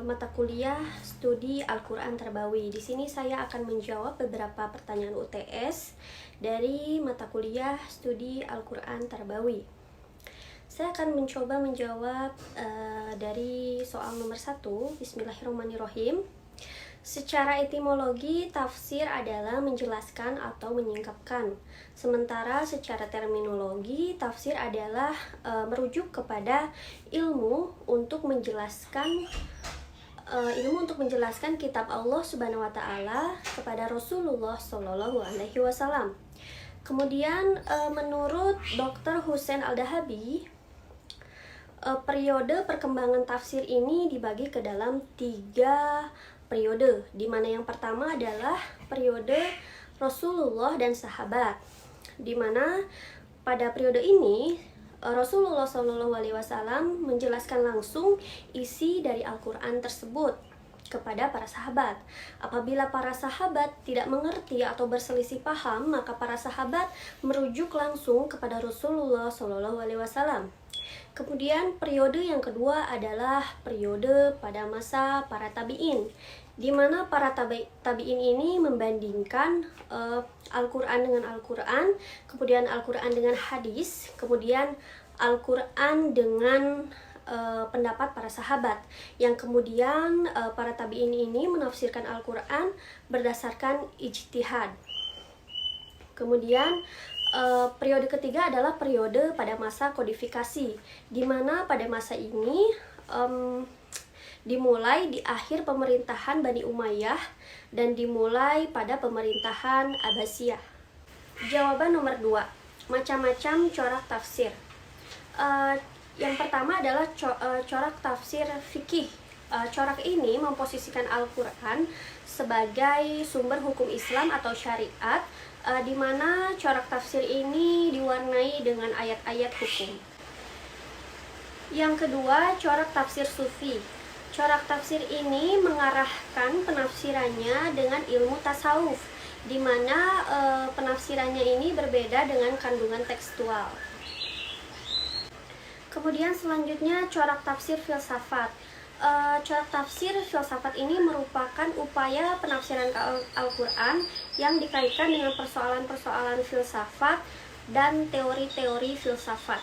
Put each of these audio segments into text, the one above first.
mata kuliah studi Al-Quran Tarbawi. Di sini saya akan menjawab beberapa pertanyaan UTS dari mata kuliah studi Al-Quran Tarbawi. Saya akan mencoba menjawab dari soal nomor 1. Bismillahirrahmanirrahim. Secara etimologi, tafsir adalah menjelaskan atau menyingkapkan. Sementara secara terminologi, tafsir adalah merujuk kepada ilmu untuk menjelaskan kitab Allah Subhanahu wa taala kepada Rasulullah Shallallahu alaihi wasallam. Kemudian menurut Dr. Husain Al-Dahabi, periode perkembangan tafsir ini dibagi ke dalam 3 periode, di mana yang pertama adalah periode Rasulullah dan sahabat, di mana pada periode ini Rasulullah SAW menjelaskan langsung isi dari Al-Quran tersebut kepada para sahabat. Apabila para sahabat tidak mengerti atau berselisih paham, maka para sahabat merujuk langsung kepada Rasulullah SAW. Kemudian periode yang kedua adalah periode pada masa para tabi'in, di mana para tabi'in ini membandingkan Al-Quran dengan Al-Quran, kemudian Al-Quran dengan hadis, kemudian Al-Quran dengan pendapat para sahabat, yang kemudian para tabi'in ini menafsirkan Al-Quran berdasarkan ijtihad. Kemudian periode ketiga adalah periode pada masa kodifikasi, di mana pada masa ini dimulai di akhir pemerintahan Bani Umayyah dan dimulai pada pemerintahan Abbasiyah. Jawaban nomor 2, macam-macam corak tafsir. Yang pertama adalah corak tafsir fikih. Corak ini memposisikan Al-Quran sebagai sumber hukum Islam atau syariat, di mana corak tafsir ini diwarnai dengan ayat-ayat hukum. Yang kedua, corak tafsir sufi. Corak tafsir ini mengarahkan penafsirannya dengan ilmu tasawuf, di mana penafsirannya ini berbeda dengan kandungan tekstual. Kemudian selanjutnya corak tafsir filsafat. Corak tafsir filsafat ini merupakan upaya penafsiran Al-Quran yang dikaitkan dengan persoalan-persoalan filsafat dan teori-teori filsafat.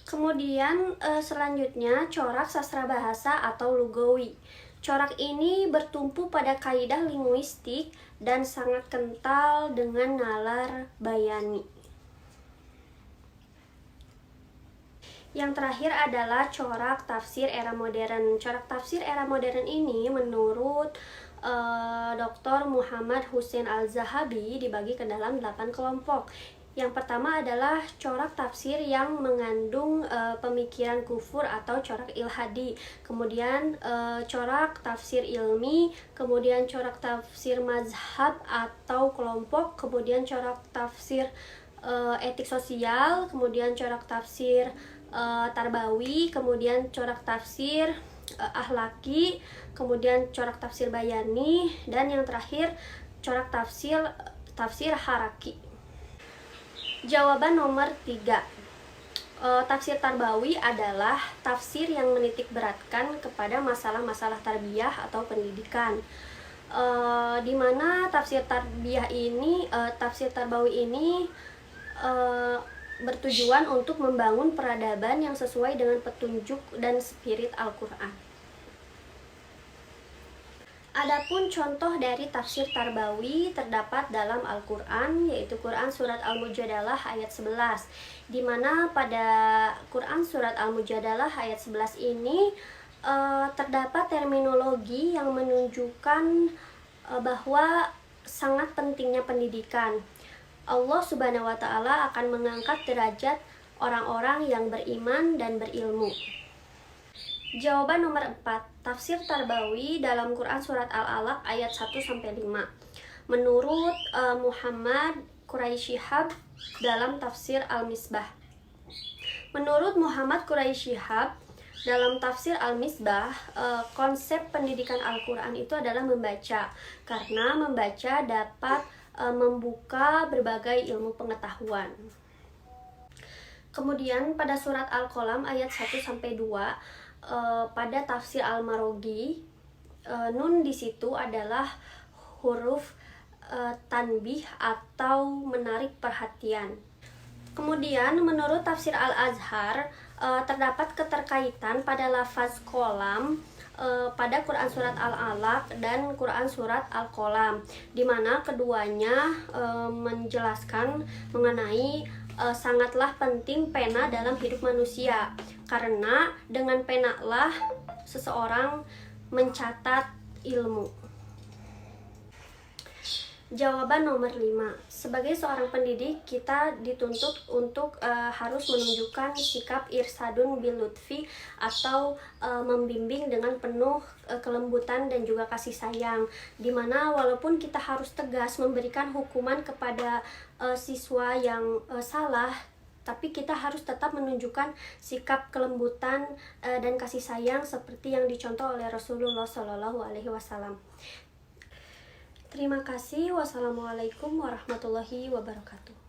Kemudian selanjutnya corak sastra bahasa atau lugawi. Corak ini bertumpu pada kaidah linguistik dan sangat kental dengan nalar bayani. Yang terakhir adalah corak tafsir era modern. Corak tafsir era modern ini menurut Dr. Muhammad Husain Al-Zahabi dibagi ke dalam 8 kelompok. Yang pertama adalah corak tafsir yang mengandung pemikiran kufur atau corak ilhadi. Kemudian corak tafsir ilmi, kemudian corak tafsir mazhab atau kelompok, kemudian corak tafsir etik sosial, kemudian corak tafsir tarbawi, kemudian corak tafsir ahlaki, kemudian corak tafsir bayani, dan yang terakhir corak tafsir haraki. Jawaban nomor 3. Tafsir tarbawi adalah tafsir yang menitik beratkan kepada masalah-masalah tarbiyah atau pendidikan, di mana tafsir tarbawi ini bertujuan untuk membangun peradaban yang sesuai dengan petunjuk dan spirit Al-Quran. Adapun contoh dari tafsir tarbawi terdapat dalam Al-Quran, yaitu Quran Surat Al-Mujadalah ayat 11, di mana pada Quran Surat Al-Mujadalah ayat 11 ini terdapat terminologi yang menunjukkan bahwa sangat pentingnya pendidikan. Allah Subhanahu wa taala akan mengangkat derajat orang-orang yang beriman dan berilmu. Jawaban nomor 4. Tafsir tarbawi dalam Quran Surat Al-Alaq ayat 1-5. Menurut Muhammad Quraisy Shihab dalam tafsir Al-Misbah. Menurut Muhammad Quraisy Shihab dalam tafsir Al-Misbah, konsep pendidikan Al-Quran itu adalah membaca, karena membaca dapat membuka berbagai ilmu pengetahuan. Kemudian pada surat Al-Qalam ayat 1-2, pada tafsir Al-Maroghi, nun di situ adalah huruf tanbih atau menarik perhatian. Kemudian menurut tafsir Al-Azhar, terdapat keterkaitan pada lafaz kolam pada Quran Surat Al-Alaq dan Quran Surat Al-Qalam, di mana keduanya menjelaskan mengenai sangatlah penting pena dalam hidup manusia, karena dengan pena lah seseorang mencatat ilmu. Jawaban nomor 5. Sebagai seorang pendidik, kita dituntut untuk harus menunjukkan sikap irsadun bil lutfi atau membimbing dengan penuh kelembutan dan juga kasih sayang. Dimana walaupun kita harus tegas memberikan hukuman kepada siswa yang salah, tapi kita harus tetap menunjukkan sikap kelembutan dan kasih sayang seperti yang dicontoh oleh Rasulullah SAW. Terima kasih. Wassalamualaikum warahmatullahi wabarakatuh.